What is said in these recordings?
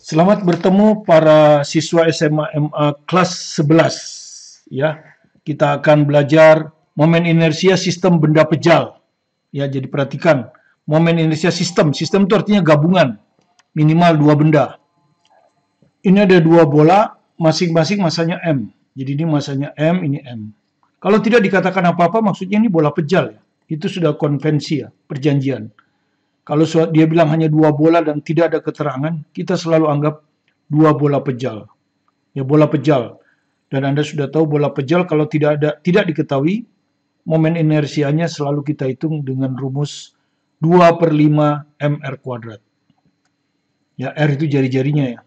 Selamat bertemu para siswa SMA MA kelas 11. Ya, kita akan belajar momen inersia sistem benda pejal. Ya, jadi perhatikan momen inersia sistem. Sistem itu artinya gabungan minimal dua benda. Ini ada dua bola, masing-masing masanya M. Jadi ini masanya M, ini M. Kalau tidak dikatakan apa-apa, maksudnya ini bola pejal ya. Itu sudah konvensi ya, perjanjian. Kalau dia bilang hanya dua bola dan tidak ada keterangan, kita selalu anggap dua bola pejal. Ya, bola pejal. Dan Anda sudah tahu bola pejal kalau tidak diketahui, momen inersianya selalu kita hitung dengan rumus 2/5 mr kuadrat. Ya, R itu jari-jarinya ya.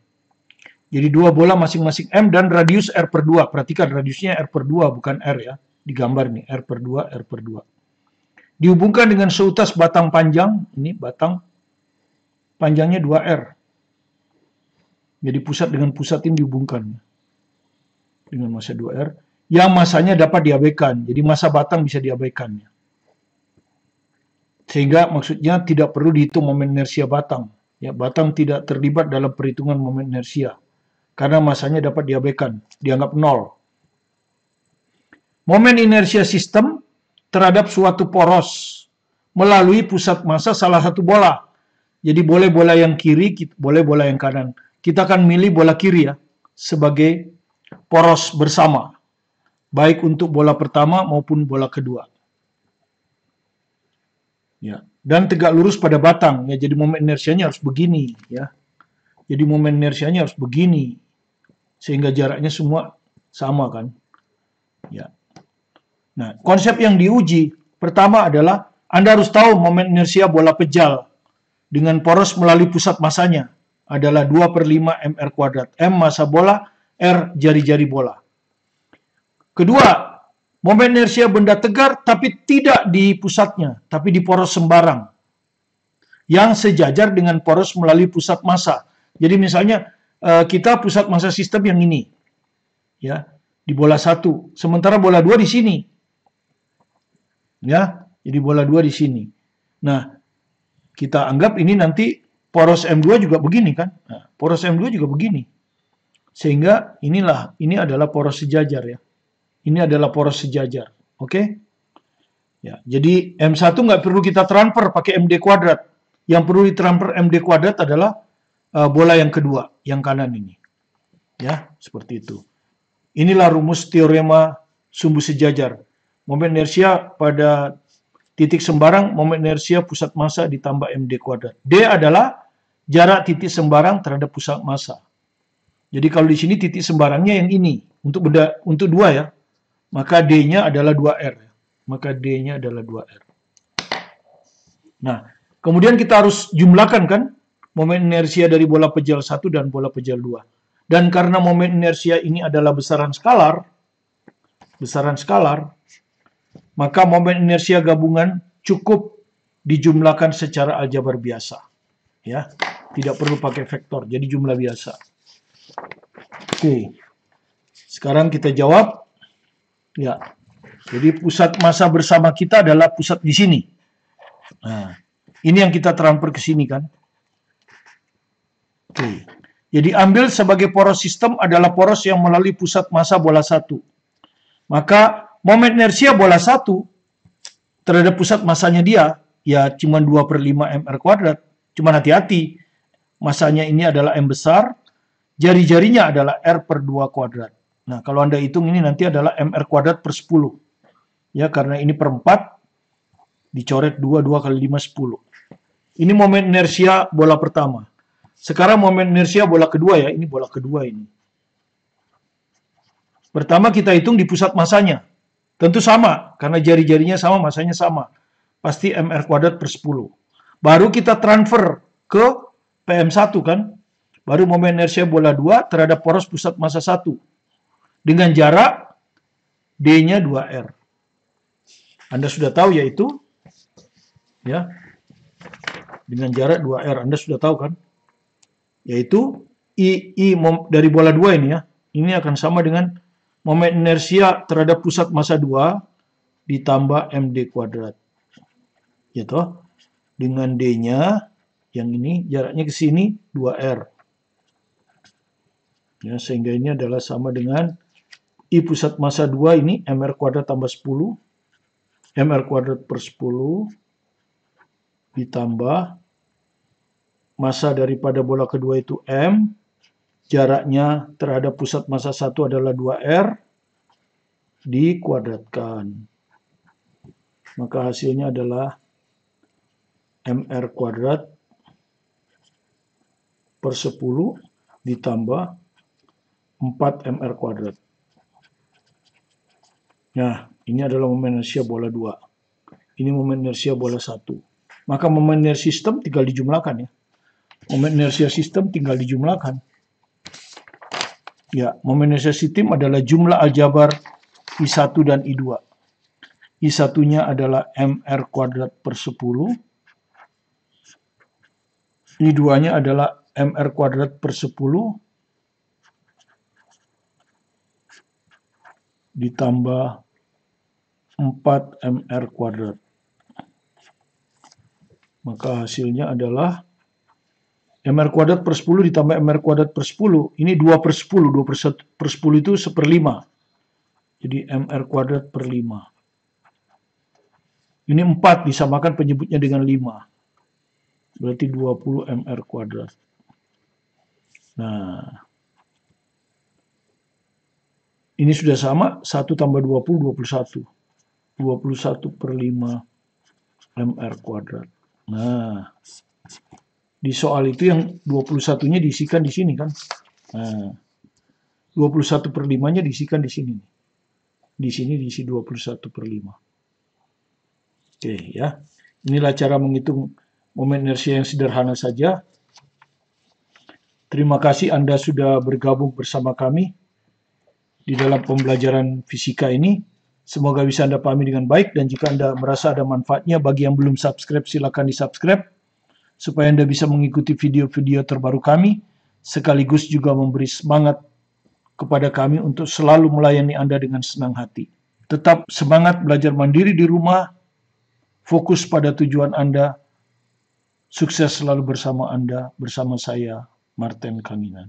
Jadi dua bola masing-masing M dan radius R/2. Perhatikan radiusnya R/2 bukan R ya. Digambar nih R/2, R/2. Dihubungkan dengan seutas batang panjang, ini batang panjangnya 2R. Jadi pusat dengan pusat ini dihubungkan dengan massa 2R, yang masanya dapat diabaikan. Jadi massa batang bisa diabaikan. Sehingga maksudnya tidak perlu dihitung momen inersia batang. Ya, batang tidak terlibat dalam perhitungan momen inersia karena masanya dapat diabaikan, dianggap nol. Momen inersia sistem terhadap suatu poros melalui pusat massa salah satu bola. Jadi boleh bola yang kiri, boleh bola yang kanan. Kita akan milih bola kiri ya sebagai poros bersama, baik untuk bola pertama maupun bola kedua. Ya, dan tegak lurus pada batang ya. Jadi momen inersianya harus begini ya. Jadi momen inersianya harus begini sehingga jaraknya semua sama kan. Ya. Nah, konsep yang diuji pertama adalah Anda harus tahu momen inersia bola pejal dengan poros melalui pusat massanya adalah 2/5 mr kuadrat. M massa bola, R jari-jari bola. Kedua, momen inersia benda tegar tapi tidak di pusatnya, tapi di poros sembarang yang sejajar dengan poros melalui pusat massa. Jadi misalnya kita pusat massa sistem yang ini, ya, di bola 1, sementara bola 2 di sini. Ya, jadi bola 2 di sini. Nah, kita anggap ini nanti poros M2 juga begini kan? Nah, poros M2 juga begini. Sehingga ini adalah poros sejajar ya. Ini adalah poros sejajar. Oke? Ya, jadi M1 nggak perlu kita transfer pakai MD kuadrat. Yang perlu ditransfer MD kuadrat adalah bola yang kedua, yang kanan ini. Ya, seperti itu. Inilah rumus teorema sumbu sejajar. Momen inersia pada titik sembarang, momen inersia pusat massa ditambah MD kuadrat. D adalah jarak titik sembarang terhadap pusat massa. Jadi kalau di sini titik sembarangnya yang ini, untuk 2 ya, maka D-nya adalah 2R. Maka D-nya adalah 2R. Nah, kemudian kita harus jumlahkan kan, momen inersia dari bola pejal 1 dan bola pejal 2. Dan karena momen inersia ini adalah besaran skalar, maka momen inersia gabungan cukup dijumlahkan secara aljabar biasa. Ya, tidak perlu pakai vektor, jadi jumlah biasa. Oke. Sekarang kita jawab. Ya. Jadi pusat massa bersama kita adalah pusat di sini. Nah, ini yang kita transfer ke sini kan. Oke. Jadi ambil sebagai poros sistem adalah poros yang melalui pusat massa bola 1. Maka momen inersia bola 1 terhadap pusat massanya dia, ya cuma 2/5 mr kuadrat. Cuma hati-hati, massanya ini adalah M besar, jari-jarinya adalah R/2 kuadrat. Nah, kalau Anda hitung ini nanti adalah mr kuadrat per 10. Ya, karena ini per 4, dicoret 2 kali 5, 10. Ini momen inersia bola pertama. Sekarang momen inersia bola kedua ya, ini bola kedua ini. Pertama kita hitung di pusat massanya. Tentu sama, karena jari-jarinya sama, massanya sama. Pasti mr kuadrat per 10. Baru kita transfer ke PM1 kan. Baru momen inersia bola 2 terhadap poros pusat massa 1. Dengan jarak D-nya 2R. Anda sudah tahu yaitu, ya, dengan jarak 2R. Anda sudah tahu kan? Yaitu I dari bola 2 ini ya. Ini akan sama dengan momen inersia terhadap pusat massa 2 ditambah MD kuadrat. Gitu. Dengan D-nya yang ini jaraknya ke sini 2R. Ya, sehingga ini adalah sama dengan I pusat massa 2 ini mr kuadrat tambah 10, mr kuadrat per 10 ditambah massa daripada bola kedua itu M, jaraknya terhadap pusat massa 1 adalah 2R, dikuadratkan. Maka hasilnya adalah mr kuadrat per 10 ditambah 4 mr kuadrat. Nah, ini adalah momen inersia bola 2. Ini momen inersia bola 1. Maka momen inersia sistem tinggal dijumlahkan ya. Momen inersia sistem tinggal dijumlahkan. Ya, momen inersia sistem adalah jumlah aljabar I1 dan I2. I1-nya adalah mr kuadrat per 10. I2-nya adalah mr kuadrat per 10 ditambah 4 mr kuadrat. Maka hasilnya adalah mr kuadrat per 10 ditambah mr kuadrat per 10. Ini 2 per 10. 2 per 10 itu 1/5. Jadi mr kuadrat per 5. Ini 4 disamakan penyebutnya dengan 5. Berarti 20 mr kuadrat. Nah, ini sudah sama. 1 tambah 20, 21. 21 per 5 mr kuadrat. Nah, di soal itu yang 21-nya diisikan di sini kan. Nah, 21 per 5-nya diisikan di sini. Di sini diisi 21 per 5. Oke ya. Inilah cara menghitung momen inersia yang sederhana saja. Terima kasih Anda sudah bergabung bersama kami di dalam pembelajaran fisika ini. Semoga bisa Anda pahami dengan baik, dan jika Anda merasa ada manfaatnya, bagi yang belum subscribe silakan di-subscribe supaya Anda bisa mengikuti video-video terbaru kami, sekaligus juga memberi semangat kepada kami untuk selalu melayani Anda dengan senang hati. Tetap semangat belajar mandiri di rumah, fokus pada tujuan Anda, sukses selalu bersama Anda, bersama saya, Martin Kanginan.